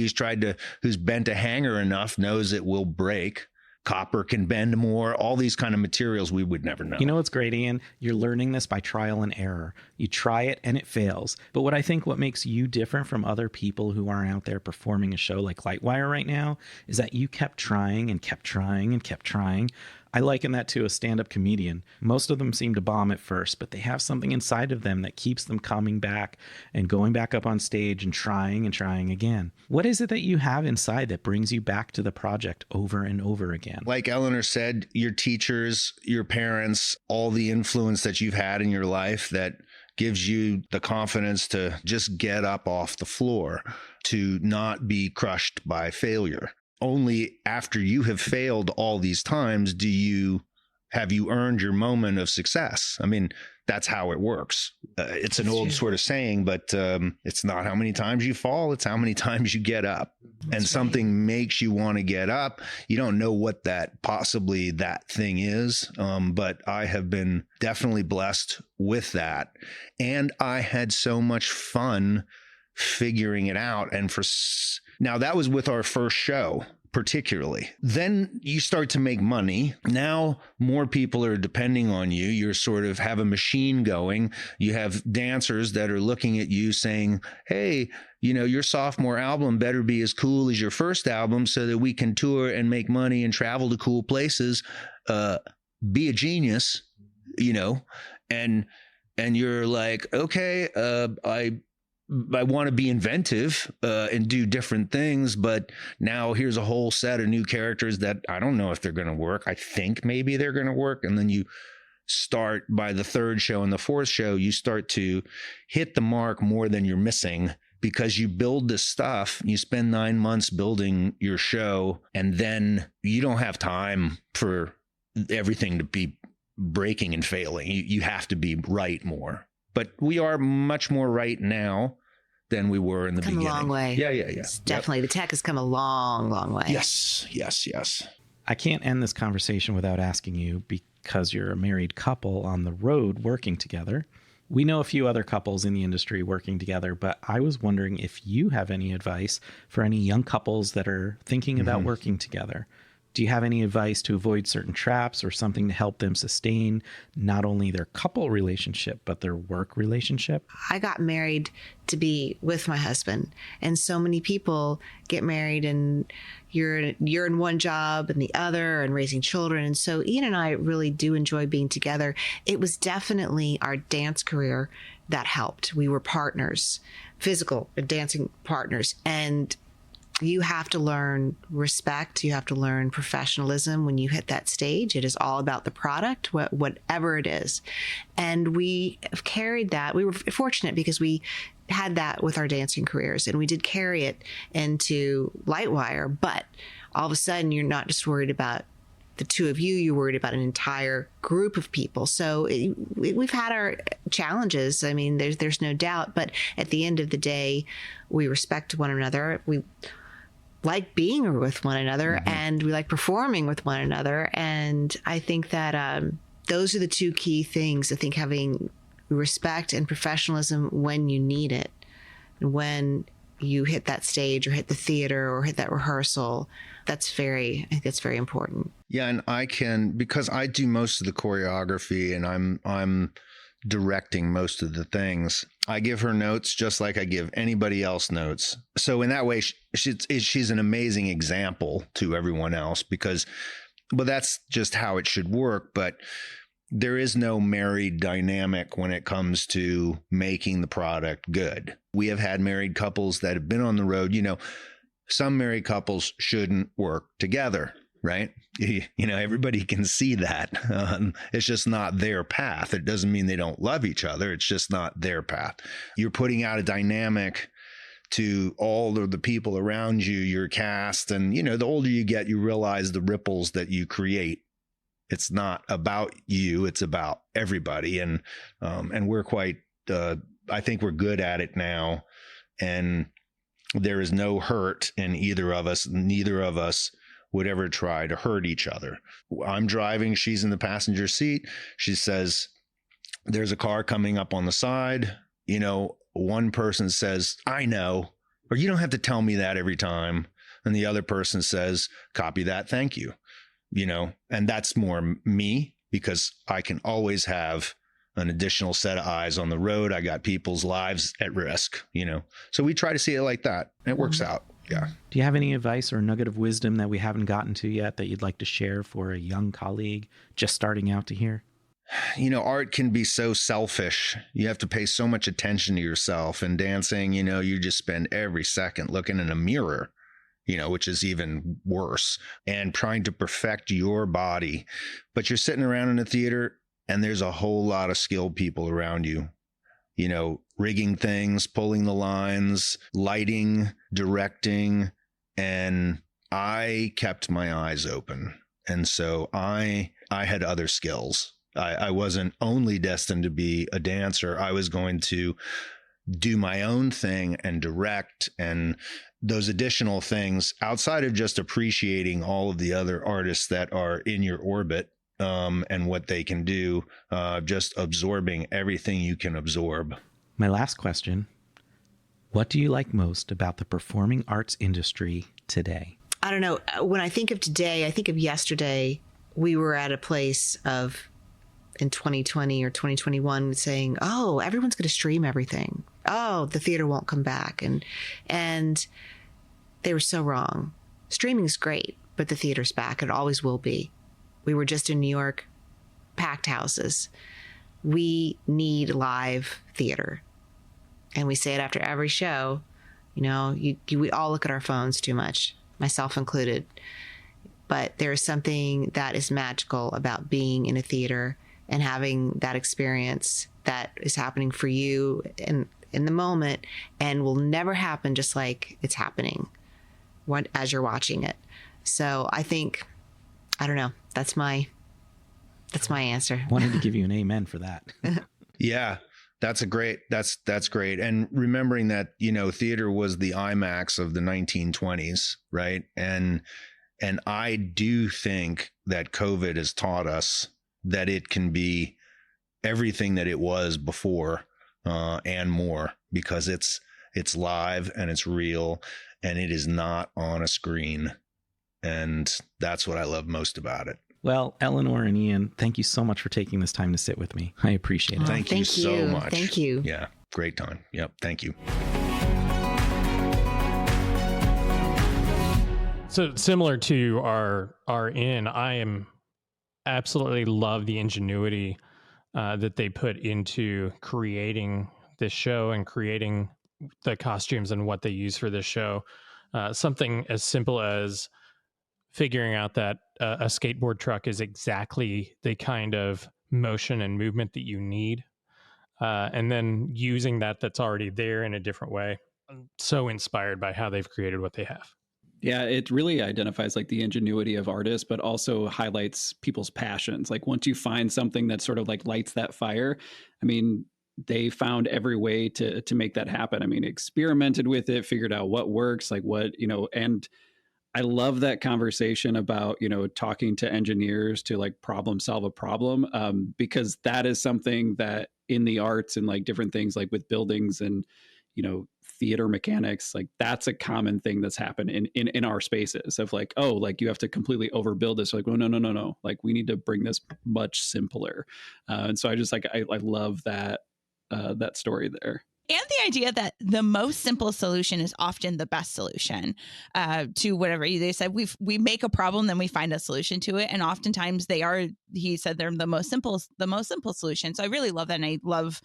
who's bent a hanger enough knows it will break. Copper can bend more, all these kind of materials we would never know. You know what's great, Ian? You're learning this by trial and error. You try it and it fails. But what makes you different from other people who are out there performing a show like Lightwire right now is that you kept trying and kept trying and kept trying. I liken that to a stand-up comedian. Most of them seem to bomb at first, but they have something inside of them that keeps them coming back and going back up on stage and trying again. What is it that you have inside that brings you back to the project over and over again? Like Eleanor said, your teachers, your parents, all the influence that you've had in your life that gives you the confidence to just get up off the floor, to not be crushed by failure. Only after you have failed all these times have you earned your moment of success. I mean, that's how it works. It's an old sort of saying, but it's not how many times you fall, it's how many times you get up. And something makes you want to get up. You don't know what that thing is, but I have been definitely blessed with that. And I had so much fun figuring it out. And now that was with our first show, particularly. Then you start to make money. Now more people are depending on you. You're sort of have a machine going. You have dancers that are looking at you saying, hey, your sophomore album better be as cool as your first album so that we can tour and make money and travel to cool places. Be a genius, and you're like, okay, I want to be inventive and do different things, but now here's a whole set of new characters that I don't know if they're going to work. I think maybe they're going to work. And then you start, by the third show and the fourth show, you start to hit the mark more than you're missing, because you build this stuff, you spend 9 months building your show, and then you don't have time for everything to be breaking and failing. You have to be right more. But we are much more right now than we were in the beginning. Come a long way. Yeah. Definitely. The tech has come a long, long way. Yes. I can't end this conversation without asking you, because you're a married couple on the road working together. We know a few other couples in the industry working together, but I was wondering if you have any advice for any young couples that are thinking about working together. Do you have any advice to avoid certain traps or something to help them sustain not only their couple relationship, but their work relationship? I got married to be with my husband, and so many people get married and you're in one job and the other and raising children. And so Ian and I really do enjoy being together. It was definitely our dance career that helped. We were partners, physical and dancing partners. And you have to learn respect. You have to learn professionalism when you hit that stage. It is all about the product, whatever it is. And we have carried that. We were fortunate because we had that with our dancing careers, and we did carry it into Lightwire. But all of a sudden, you're not just worried about the two of you, you're worried about an entire group of people. So we've had our challenges. I mean, there's no doubt. But at the end of the day, we respect one another. We like being with one another, and we like performing with one another. And I think that those are the two key things. I think having respect and professionalism when you need it, when you hit that stage or hit the theater or hit that rehearsal, I think that's very important. Yeah. And because I do most of the choreography and I'm directing most of the things, I give her notes just like I give anybody else notes. So in that way, she's an amazing example to everyone else, because, well, that's just how it should work. But there is no married dynamic when it comes to making the product good. We have had married couples that have been on the road. Some married couples shouldn't work together, right? Everybody can see that. It's just not their path. It doesn't mean they don't love each other. It's just not their path. You're putting out a dynamic to all of the people around you, your cast. And, the older you get, you realize the ripples that you create. It's not about you. It's about everybody. And we're quite I think we're good at it now, and there is no hurt in either of us. Neither of us would ever try to hurt each other. I'm driving, she's in the passenger seat. She says, there's a car coming up on the side. You know, one person says, I know, or you don't have to tell me that every time. And the other person says, copy that, thank you. You know, and that's more me, because I can always have an additional set of eyes on the road. I got people's lives at risk, you know. So we try to see it like that. And it works out. Yeah. Do you have any advice or nugget of wisdom that we haven't gotten to yet that you'd like to share for a young colleague just starting out to hear? You know, art can be so selfish. You have to pay so much attention to yourself. And dancing, you know, you just spend every second looking in a mirror, you know, which is even worse, and trying to perfect your body. But you're sitting around in a theater and there's a whole lot of skilled people around you, you know, rigging things, pulling the lines, lighting, directing. And I kept my eyes open. And so I had other skills. I wasn't only destined to be a dancer. I was going to do my own thing and direct, and those additional things outside of just appreciating all of the other artists that are in your orbit, and what they can do, just absorbing everything you can absorb. My last question, what do you like most about the performing arts industry today? I don't know. When I think of today, I think of yesterday. We were at a place of, in 2020 or 2021, saying, oh, everyone's going to stream everything. Oh, the theater won't come back. And they were so wrong. Streaming's great, but the theater's back. It always will be. We were just in New York, packed houses. We need live theater. And we say it after every show. You know, we all look at our phones too much, myself included. But there is something that is magical about being in a theater and having that experience that is happening for you in the moment, and will never happen just like it's happening as you're watching it. So I think, I don't know, that's my answer. Wanted to give you an amen for that. Yeah, that's great. And remembering that, you know, theater was the IMAX of the 1920s, right? And I do think that COVID has taught us that it can be everything that it was before, and more, because it's live and it's real and it is not on a screen. And that's what I love most about it. Well, Eleanor and Ian, thank you so much for taking this time to sit with me. I appreciate it. Thank you so much. Thank you. Yeah, great time. Yep. Thank you. So similar to our in, I am absolutely love the ingenuity that they put into creating this show and creating the costumes and what they use for this show. Something as simple as figuring out that a skateboard truck is exactly the kind of motion and movement that you need, and then using that's already there in a different way. I'm so inspired by how they've created what they have. Yeah, it really identifies like the ingenuity of artists, but also highlights people's passions. Like once you find something that sort of like lights that fire, I mean, they found every way to make that happen. I mean, experimented with it, figured out what works, like what, you know, and I love that conversation about, you know, talking to engineers to like problem solve a problem, because that is something that in the arts and like different things like with buildings and, you know, theater mechanics, like that's a common thing that's happened in our spaces of like, oh, like you have to completely overbuild this. Like, oh, no. Like we need to bring this much simpler. And so I just like, I love that, that story there. And the idea that the most simple solution is often the best solution to whatever they said. We make a problem, then we find a solution to it, and oftentimes he said they're the most simple solution. So I really love that, and I love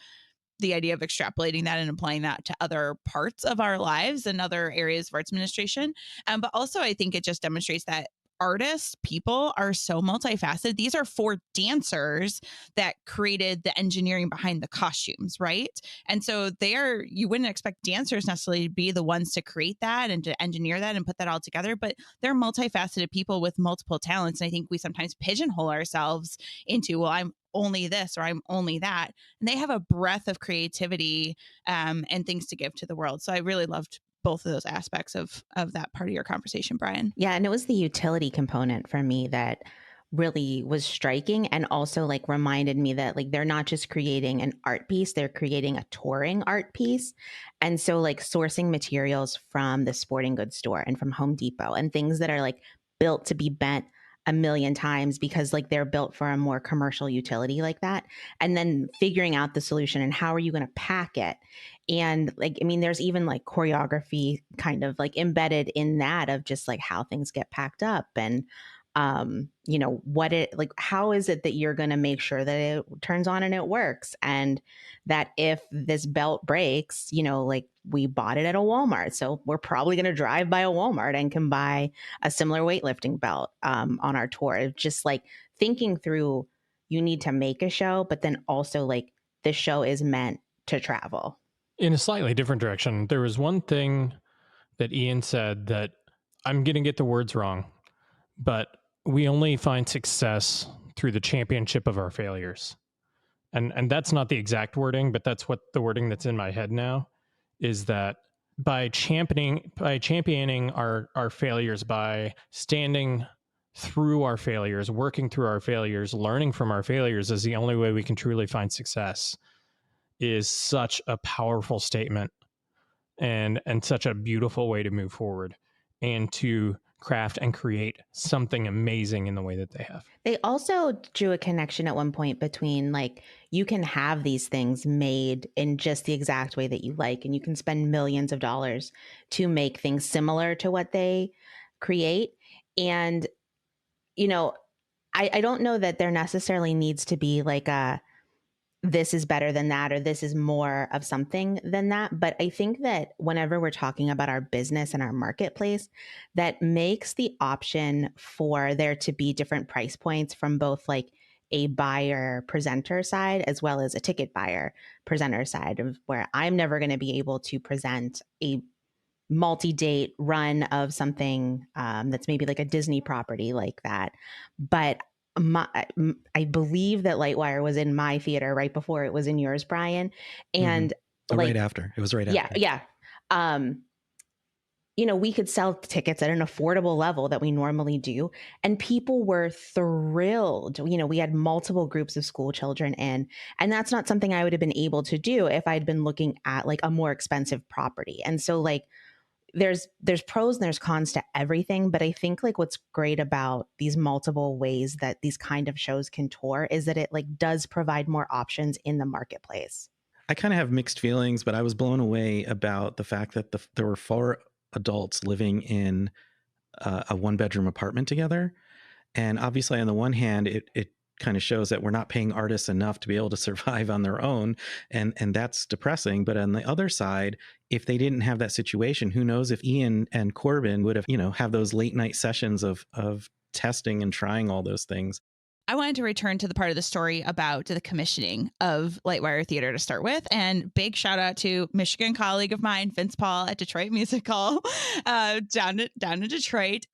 the idea of extrapolating that and applying that to other parts of our lives and other areas of arts administration. But also, I think it just demonstrates that artists, people are so multifaceted. These are 4 dancers that created the engineering behind the costumes, right? And so you wouldn't expect dancers necessarily to be the ones to create that and to engineer that and put that all together, but they're multifaceted people with multiple talents. And I think we sometimes pigeonhole ourselves into, well, only this or I'm only that. And they have a breadth of creativity and things to give to the world. So I really loved both of those aspects of that part of your conversation, Bryan. Yeah. And it was the utility component for me that really was striking, and also like reminded me that like they're not just creating an art piece, they're creating a touring art piece. And so like sourcing materials from the sporting goods store and from Home Depot and things that are like built to be bent a million times because like they're built for a more commercial utility like that, and then figuring out the solution and how are you going to pack it. And like, I mean, there's even like choreography kind of like embedded in that of just like how things get packed up, and you know, what it like, how is it that you're going to make sure that it turns on and it works? And that if this belt breaks, you know, like we bought it at a Walmart, so we're probably going to drive by a Walmart and can buy a similar weightlifting belt on our tour. Just like thinking through, you need to make a show, but then also like the show is meant to travel. In a slightly different direction, there was one thing that Ian said that I'm going to get the words wrong, but we only find success through the championship of our failures. And that's not the exact wording, but that's what the wording that's in my head now is, that by championing our failures, by standing through our failures, working through our failures, learning from our failures is the only way we can truly find success, is such a powerful statement and such a beautiful way to move forward and to craft and create something amazing in the way that they have. They also drew a connection at one point between like, you can have these things made in just the exact way that you like, and you can spend millions of dollars to make things similar to what they create. And, you know, I don't know that there necessarily needs to be like a, this is better than that, or this is more of something than that. But I think that whenever we're talking about our business and our marketplace, that makes the option for there to be different price points from both like a buyer presenter side as well as a ticket buyer presenter side, of where I'm never going to be able to present a multi-date run of something that's maybe like a Disney property like that. But I believe that Lightwire was in my theater right before it was in yours, Bryan. And like, right after. It was right after. Yeah. You know, we could sell tickets at an affordable level that we normally do, and people were thrilled. You know, we had multiple groups of school children in, and that's not something I would have been able to do if I'd been looking at like a more expensive property. And so like, there's pros and there's cons to everything. But I think like what's great about these multiple ways that these kind of shows can tour is that it like does provide more options in the marketplace. I kind of have mixed feelings, but I was blown away about the fact that there were 4 adults living in a 1-bedroom apartment together. And obviously on the one hand, it kind of shows that we're not paying artists enough to be able to survive on their own. And that's depressing. But on the other side, if they didn't have that situation, who knows if Ian and Corbin would have, you know, have those late night sessions of testing and trying all those things. I wanted to return to the part of the story about the commissioning of Lightwire Theater to start with. And big shout out to Michigan colleague of mine, Vince Paul at Detroit Music Hall, down in Detroit.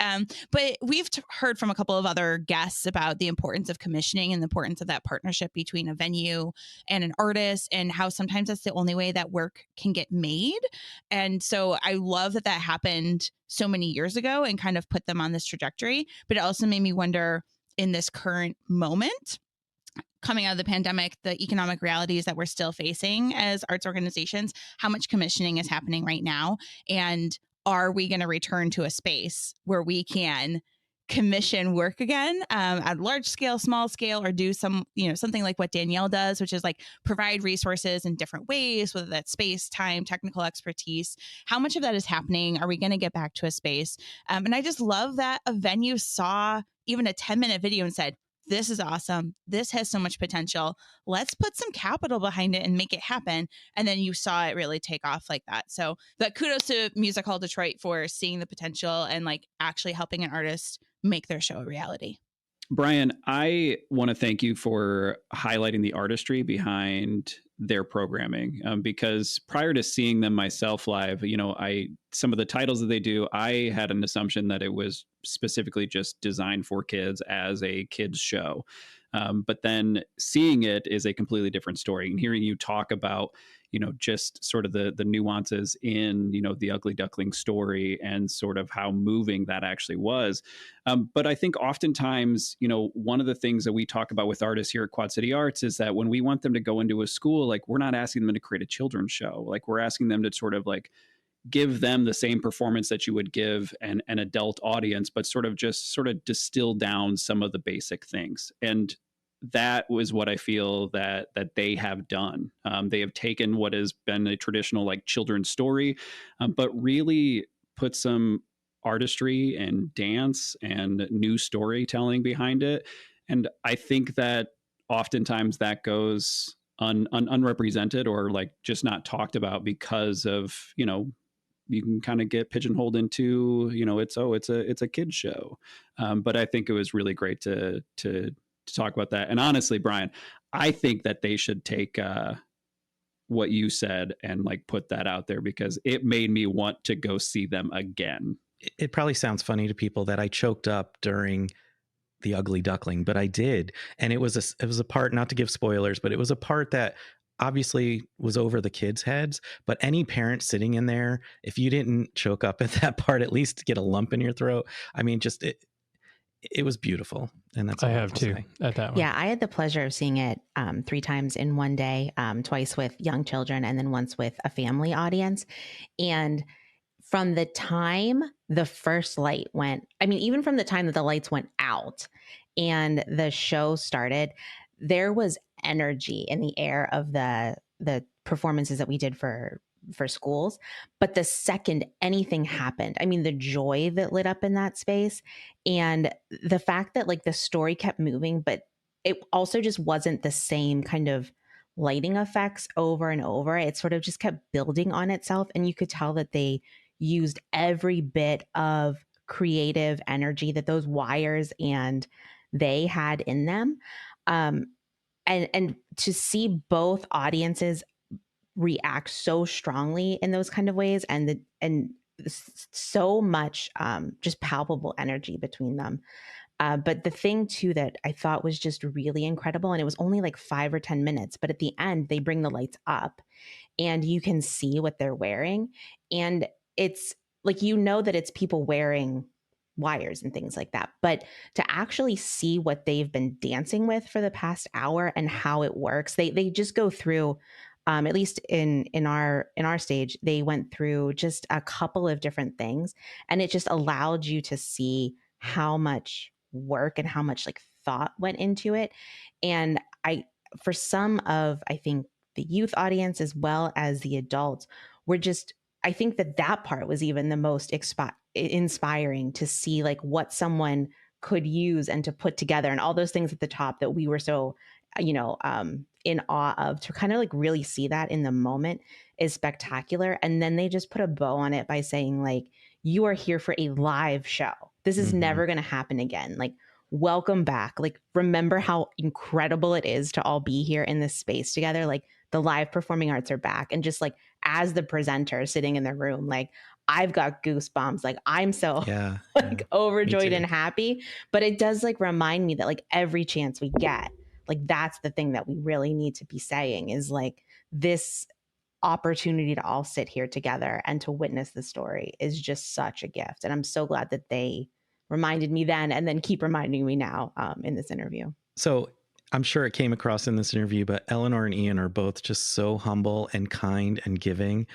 But we've heard from a couple of other guests about the importance of commissioning and the importance of that partnership between a venue and an artist, and how sometimes that's the only way that work can get made. And so I love that that happened so many years ago and kind of put them on this trajectory. But it also made me wonder, in this current moment, coming out of the pandemic, the economic realities that we're still facing as arts organizations, how much commissioning is happening right now? And are we going to return to a space where we can commission work again at large scale, small scale, or do some, you know, something like what Danielle does, which is like provide resources in different ways, whether that's space, time, technical expertise? How much of that is happening? Are we going to get back to a space? And I just love that a venue saw even a 10-minute video and said, this is awesome. This has so much potential. Let's put some capital behind it and make it happen. And then you saw it really take off like that. So that kudos to Music Hall Detroit for seeing the potential and like actually helping an artist make their show a reality. Bryan, I want to thank you for highlighting the artistry behind their programming, because prior to seeing them myself live, you know, some of the titles that they do, I had an assumption that it was specifically just designed for kids as a kids show. But then seeing it is a completely different story. And hearing you talk about, just sort of the nuances in, the Ugly Duckling story and sort of how moving that actually was. But I think oftentimes, one of the things that we talk about with artists here at Quad City Arts is that when we want them to go into a school, like, we're not asking them to create a children's show. Like, we're asking them to sort of like give them the same performance that you would give an adult audience, but sort of distill down some of the basic things. And that was what I feel that they have done. They have taken what has been a traditional like children's story, but really put some artistry and dance and new storytelling behind it. And I think that oftentimes that goes unrepresented or like just not talked about because of, you can kind of get pigeonholed into, it's a kid's show. But I think it was really great to talk about that. And honestly, Bryan, I think that they should take what you said and like put that out there because it made me want to go see them again. It probably sounds funny to people that I choked up during The Ugly Duckling, but I did. And it was a part, not to give spoilers, but it was a part that obviously was over the kids' heads. But any parent sitting in there, if you didn't choke up at that part, at least get a lump in your throat. I mean, just it was beautiful. And that's I have too at that one. Yeah, I had the pleasure of seeing it 3 times in one day, twice with young children and then once with a family audience. And from the time the first light went, even from the time that the lights went out and the show started, there was energy in the air of the performances that we did for schools. But the second anything happened, the joy that lit up in that space and the fact that like the story kept moving, but it also just wasn't the same kind of lighting effects over and over. It sort of just kept building on itself. And you could tell that they used every bit of creative energy that those wires and they had in them. And to see both audiences react so strongly in those kind of ways and so much just palpable energy between them. But the thing too that I thought was just really incredible, and it was only like 5 or 10 minutes, but at the end they bring the lights up and you can see what they're wearing. And it's like, that it's people wearing wires and things like that, but to actually see what they've been dancing with for the past hour and how it works, they just go through at least in our stage, they went through just a couple of different things, and it just allowed you to see how much work and how much like thought went into it. And for some of, I think the youth audience as well as the adults were just, I think that part was even the most inspiring to see like what someone could use and to put together and all those things at the top that we were so, in awe of. To kind of like really see that in the moment is spectacular. And then they just put a bow on it by saying like, you are here for a live show. This is never going to happen again. Like, welcome back. Like, remember how incredible it is to all be here in this space together. Like, the live performing arts are back. And just like, as the presenter sitting in the room, like, I've got goosebumps. Like, I'm so overjoyed and happy. But it does like remind me that like every chance we get, like, that's the thing that we really need to be saying is like, this opportunity to all sit here together and to witness the story is just such a gift. And I'm so glad that they reminded me then and then keep reminding me now in this interview. So I'm sure it came across in this interview, but Eleanor and Ian are both just so humble and kind and giving.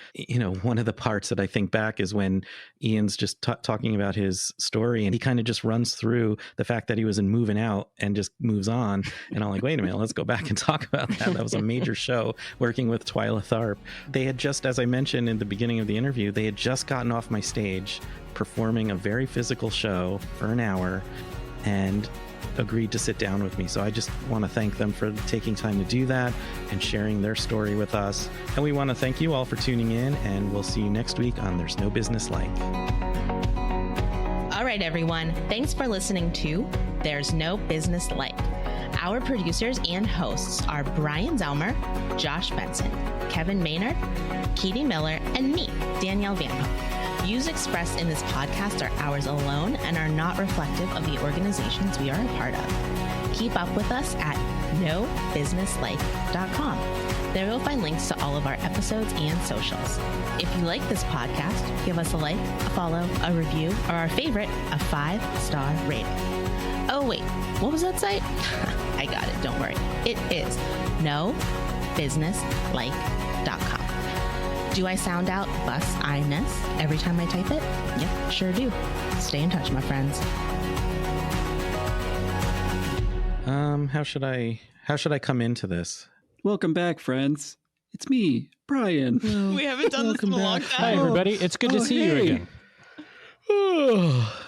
One of the parts that I think back is when Ian's just talking about his story and he kind of just runs through the fact that he was in Moving Out and just moves on. And I'm like, wait a minute, let's go back and talk about that. That was a major show working with Twyla Tharp. They had just, as I mentioned in the beginning of the interview, they had just gotten off my stage performing a very physical show for an hour and agreed to sit down with me. So I just want to thank them for taking time to do that and sharing their story with us. And we want to thank you all for tuning in, and we'll see you next week on There's No Business Like. All right, everyone. Thanks for listening to There's No Business Like. Our producers and hosts are Bryan Zelmer, Josh Benson, Kevin Maynard, Katie Miller, and me, Danielle Van Hook. Views expressed in this podcast are ours alone and are not reflective of the organizations we are a part of. Keep up with us at nobusinesslike.com. There you'll find links to all of our episodes and socials. If you like this podcast, give us a like, a follow, a review, or our favorite, a 5-star rating. Oh wait, what was that site? I got it, don't worry. It is nobusinesslike.com. Do I sound out bus-I-ness every time I type it? Yep, sure do. Stay in touch, my friends. How should I come into this? Welcome back, friends. It's me, Bryan. We haven't done this in a long Hi, time. everybody. It's good to see you hey. again.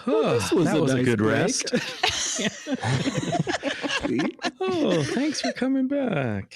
This was that was a nice good break. rest. Oh, thanks for coming back.